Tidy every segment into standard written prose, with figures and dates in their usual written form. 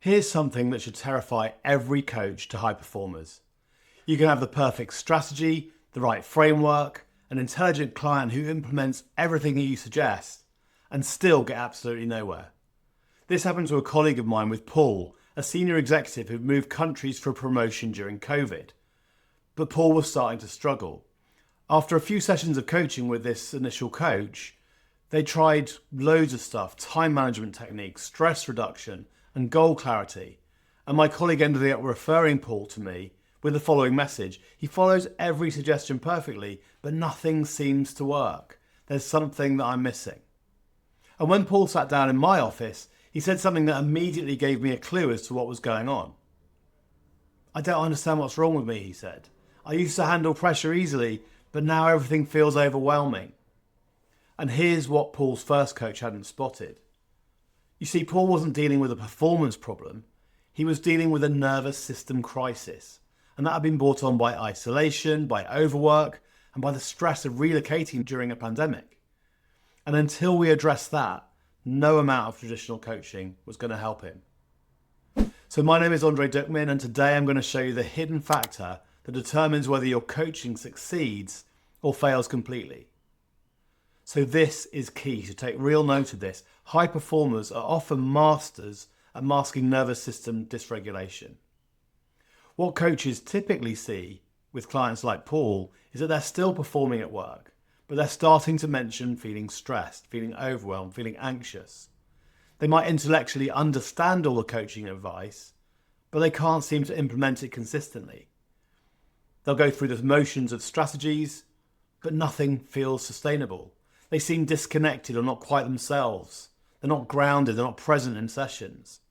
Here's something that should terrify every coach to high performers. You can have the perfect strategy, the right framework, an intelligent client who implements everything you suggest, and still get absolutely nowhere. This happened to a colleague of mine with Paul, a senior executive who moved countries for a promotion during COVID. But Paul was starting to struggle. After a few sessions of coaching with this initial coach, they tried loads of stuff, time management techniques, stress reduction, and goal clarity. And my colleague ended up referring Paul to me with the following message. He follows every suggestion perfectly, but nothing seems to work. There's something that I'm missing. And when Paul sat down in my office, he said something that immediately gave me a clue as to what was going on. I don't understand what's wrong with me, he said. I used to handle pressure easily, but now everything feels overwhelming. And here's what Paul's first coach hadn't spotted. You see, Paul wasn't dealing with a performance problem. He was dealing with a nervous system crisis. And that had been brought on by isolation, by overwork, and by the stress of relocating during a pandemic. And until we addressed that, no amount of traditional coaching was going to help him. So my name is Duquemin, and today I'm going to show you the hidden factor that determines whether your coaching succeeds or fails completely. So this is key, so take real note of this. High performers are often masters at masking nervous system dysregulation. What coaches typically see with clients like Paul is that they're still performing at work, but they're starting to mention feeling stressed, feeling overwhelmed, feeling anxious. They might intellectually understand all the coaching advice, but they can't seem to implement it consistently. They'll go through the motions of strategies, but nothing feels sustainable. They seem disconnected or not quite themselves. They're not grounded, they're not present in sessions.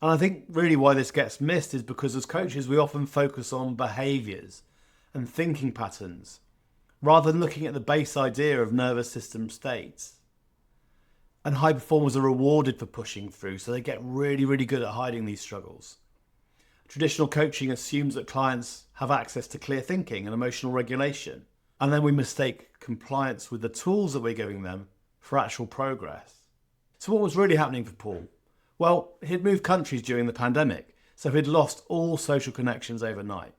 And I think really why this gets missed is because as coaches we often focus on behaviours and thinking patterns rather than looking at the base idea of nervous system states. And high performers are rewarded for pushing through, so they get really good at hiding these struggles. Traditional coaching assumes that clients have access to clear thinking and emotional regulation, and then we mistake compliance with the tools that we're giving them for actual progress. So what was really happening for Paul? Well, he'd moved countries during the pandemic, so he'd lost all social connections overnight.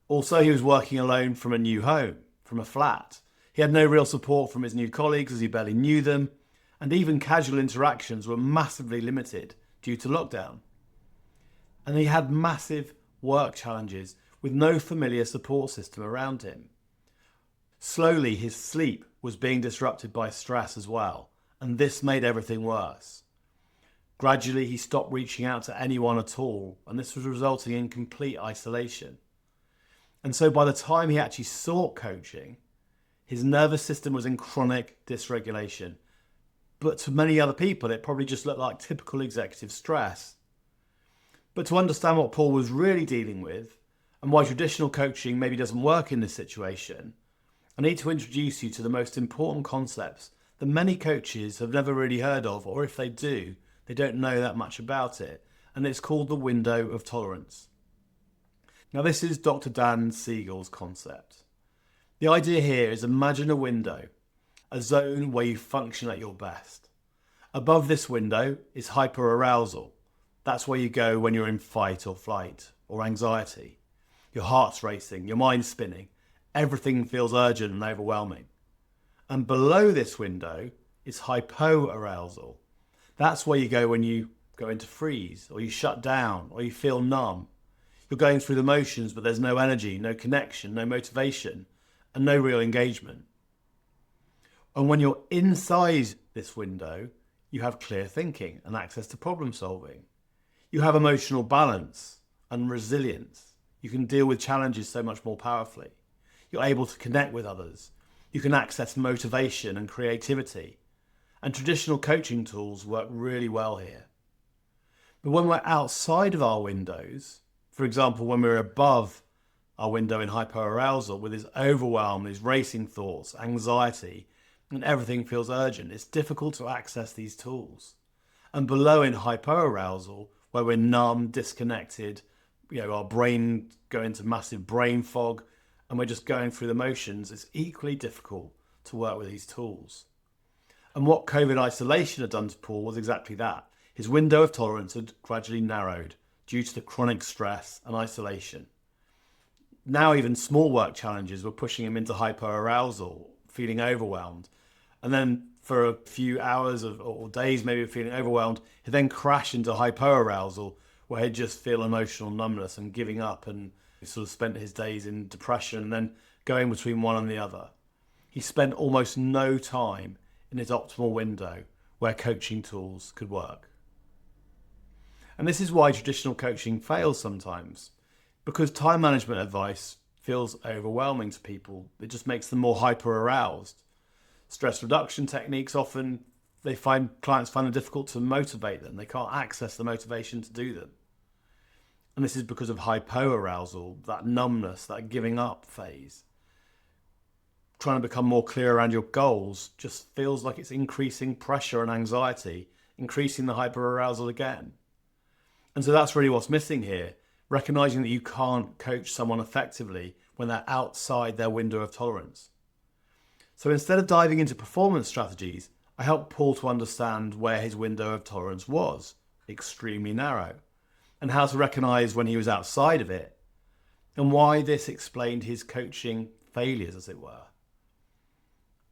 Also, he was working alone from a new home, from a flat. He had no real support from his new colleagues as he barely knew them, and even casual interactions were massively limited due to lockdown. And he had massive work challenges with no familiar support system around him. Slowly, his sleep was being disrupted by stress as well, and this made everything worse. Gradually, he stopped reaching out to anyone at all, and this was resulting in complete isolation. And so by the time he actually sought coaching, his nervous system was in chronic dysregulation. But to many other people, it probably just looked like typical executive stress. But to understand what Paul was really dealing with, and why traditional coaching maybe doesn't work in this situation, I need to introduce you to the most important concepts that many coaches have never really heard of, or if they do, they don't know that much about it, and it's called the window of tolerance. Now this is Dr. Dan Siegel's concept. The idea here is imagine a window, a zone where you function at your best. Above this window is hyperarousal. That's where you go when you're in fight or flight or anxiety. Your heart's racing, your mind's spinning, everything feels urgent and overwhelming. And below this window is hypoarousal. That's where you go when you go into freeze, or you shut down, or you feel numb. You're going through the motions, but there's no energy, no connection, no motivation, and no real engagement. And when you're inside this window, you have clear thinking and access to problem solving. You have emotional balance and resilience. You can deal with challenges so much more powerfully. You're able to connect with others. You can access motivation and creativity. And traditional coaching tools work really well here. But when we're outside of our windows, for example, when we're above our window in hyperarousal with his overwhelm, his racing thoughts, anxiety, and everything feels urgent, it's difficult to access these tools. And below in hypoarousal, where we're numb, disconnected, our brain go into massive brain fog, and we're just going through the motions, it's equally difficult to work with these tools. And what COVID isolation had done to Paul was exactly that. His window of tolerance had gradually narrowed due to the chronic stress and isolation. Now even small work challenges were pushing him into hyperarousal, feeling overwhelmed. And then for a few hours or days, maybe feeling overwhelmed, he'd then crash into hypoarousal, where he'd just feel emotional numbness and giving up, and sort of spent his days in depression and then going between one and the other. He spent almost no time in his optimal window where coaching tools could work. And this is why traditional coaching fails sometimes, because time management advice feels overwhelming to people. It just makes them more hyper-aroused. Stress reduction techniques often, clients find it difficult to motivate them. They can't access the motivation to do them. And this is because of hypoarousal, that numbness, that giving up phase. Trying to become more clear around your goals just feels like it's increasing pressure and anxiety, increasing the hyperarousal again. And so that's really what's missing here, recognizing that you can't coach someone effectively when they're outside their window of tolerance. So instead of diving into performance strategies, I helped Paul to understand where his window of tolerance was, extremely narrow, and how to recognize when he was outside of it, and why this explained his coaching failures, as it were.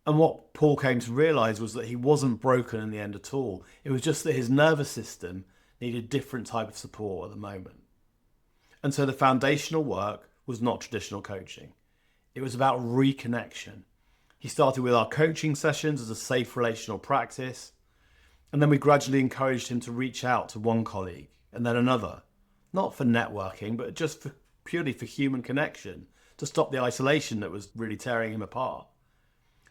And what Paul came to realize was that he wasn't broken in the end at all. It was just that his nervous system needed a different type of support at the moment. And so the foundational work was not traditional coaching. It was about reconnection. He started with our coaching sessions as a safe relational practice, and then we gradually encouraged him to reach out to one colleague and then another, not for networking, but just purely for human connection, to stop the isolation that was really tearing him apart.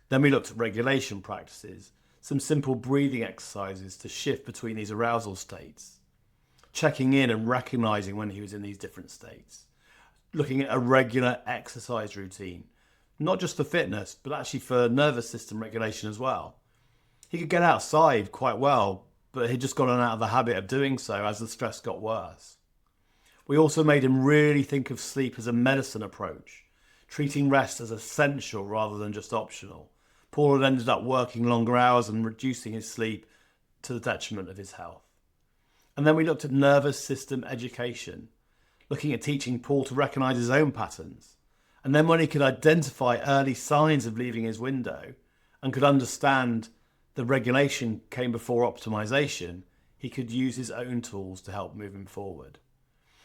Then we looked at regulation practices, some simple breathing exercises to shift between these arousal states, checking in and recognizing when he was in these different states, looking at a regular exercise routine, not just for fitness, but actually for nervous system regulation as well. He could get outside quite well, but he'd just gotten out of the habit of doing so as the stress got worse. We also made him really think of sleep as a medicine approach, treating rest as essential rather than just optional. Paul had ended up working longer hours and reducing his sleep to the detriment of his health. And then we looked at nervous system education, looking at teaching Paul to recognize his own patterns. And then when he could identify early signs of leaving his window and could understand the regulation came before optimization, he could use his own tools to help move him forward.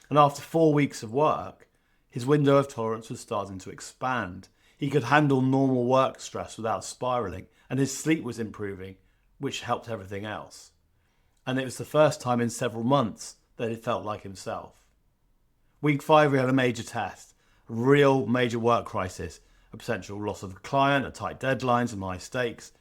And after 4 weeks of work, his window of tolerance was starting to expand. He could handle normal work stress without spiraling, and his sleep was improving, which helped everything else. And it was the first time in several months that he felt like himself. Week 5, we had a major test, a real major work crisis, a potential loss of a client, a tight deadlines and high stakes.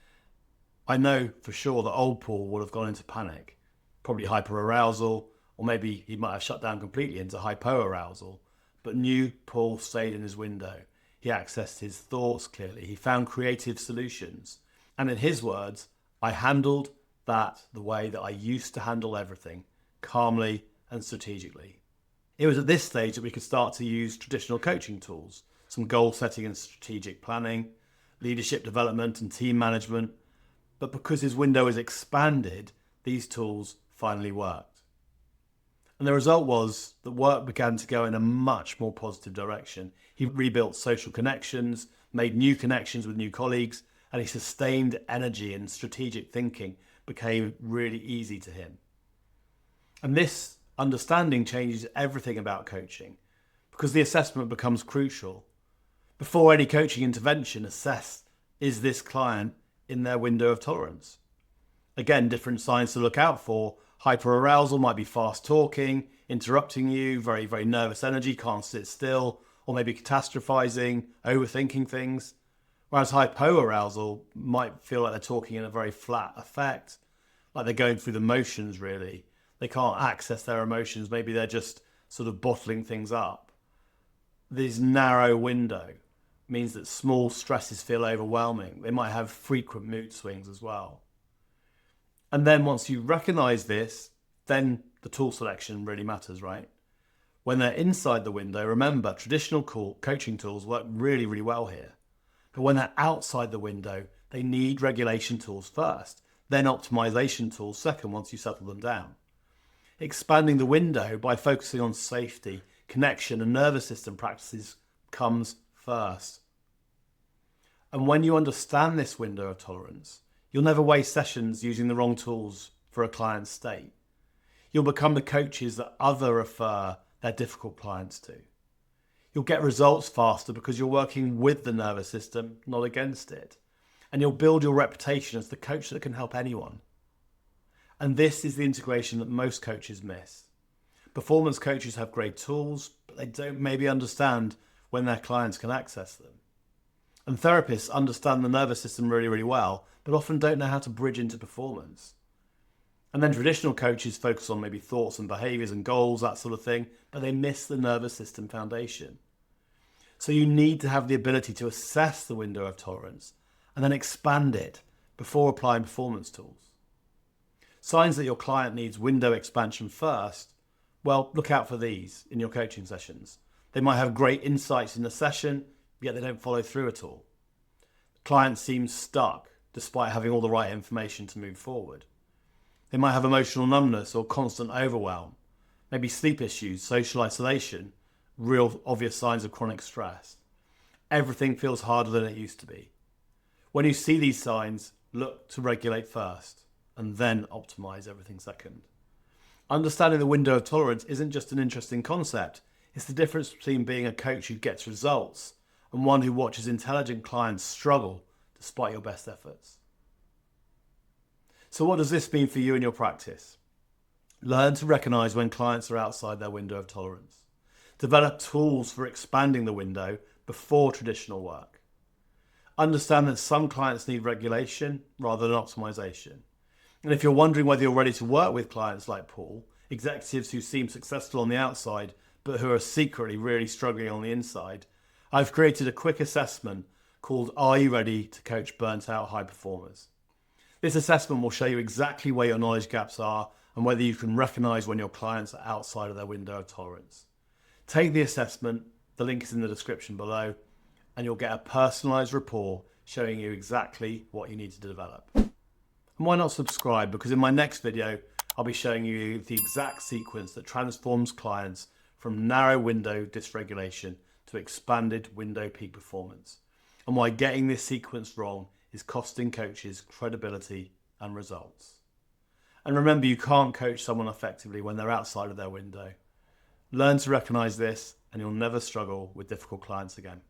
I know for sure that old Paul would have gone into panic, probably hyperarousal, or maybe he might have shut down completely into hypoarousal. But new Paul stayed in his window. He accessed his thoughts clearly. He found creative solutions. And in his words, I handled that the way that I used to handle everything, calmly and strategically. It was at this stage that we could start to use traditional coaching tools, some goal setting and strategic planning, leadership development and team management. But because his window was expanded, these tools finally worked. And the result was that work began to go in a much more positive direction. He rebuilt social connections, made new connections with new colleagues, and his sustained energy and strategic thinking became really easy to him. And this understanding changes everything about coaching, because the assessment becomes crucial. Before any coaching intervention, assess, is this client in their window of tolerance? Again, different signs to look out for. Hyperarousal might be fast talking, interrupting you, very, very nervous energy, can't sit still, or maybe catastrophizing, overthinking things. Whereas hypoarousal might feel like they're talking in a very flat effect, like they're going through the motions really. They can't access their emotions. Maybe they're just sort of bottling things up. This narrow window means that small stresses feel overwhelming. They might have frequent mood swings as well. And then once you recognize this, then the tool selection really matters, right? When they're inside the window, remember, traditional coaching tools work really, really well here. But when they're outside the window, they need regulation tools first. then optimization tools second once you settle them down. Expanding the window by focusing on safety, connection, and nervous system practices comes first. And when you understand this window of tolerance, you'll never waste sessions using the wrong tools for a client's state. You'll become the coaches that others refer their difficult clients to. You'll get results faster because you're working with the nervous system, not against it. And you'll build your reputation as the coach that can help anyone. And this is the integration that most coaches miss. Performance coaches have great tools, but they don't maybe understand when their clients can access them. And therapists understand the nervous system really, really well, but often don't know how to bridge into performance. And then traditional coaches focus on maybe thoughts and behaviors and goals, that sort of thing, but they miss the nervous system foundation. So you need to have the ability to assess the window of tolerance and then expand it before applying performance tools. Signs that your client needs window expansion first, well, look out for these in your coaching sessions. They might have great insights in the session, yet they don't follow through at all. The client seems stuck despite having all the right information to move forward. They might have emotional numbness or constant overwhelm, maybe sleep issues, social isolation, real obvious signs of chronic stress. Everything feels harder than it used to be. When you see these signs, look to regulate first and then optimize everything second. Understanding the window of tolerance isn't just an interesting concept. It's the difference between being a coach who gets results and one who watches intelligent clients struggle despite your best efforts. So what does this mean for you in your practice? Learn to recognize when clients are outside their window of tolerance. Develop tools for expanding the window before traditional work. Understand that some clients need regulation rather than optimization. And if you're wondering whether you're ready to work with clients like Paul, executives who seem successful on the outside but who are secretly really struggling on the inside, I've created a quick assessment called Are You Ready to Coach Burnt Out High Performers? This assessment will show you exactly where your knowledge gaps are and whether you can recognize when your clients are outside of their window of tolerance. Take the assessment, the link is in the description below, and you'll get a personalized report showing you exactly what you need to develop. And why not subscribe? Because in my next video, I'll be showing you the exact sequence that transforms clients from narrow window dysregulation to expanded window peak performance, and why getting this sequence wrong is costing coaches credibility and results. And remember, you can't coach someone effectively when they're outside of their window. Learn to recognize this and you'll never struggle with difficult clients again.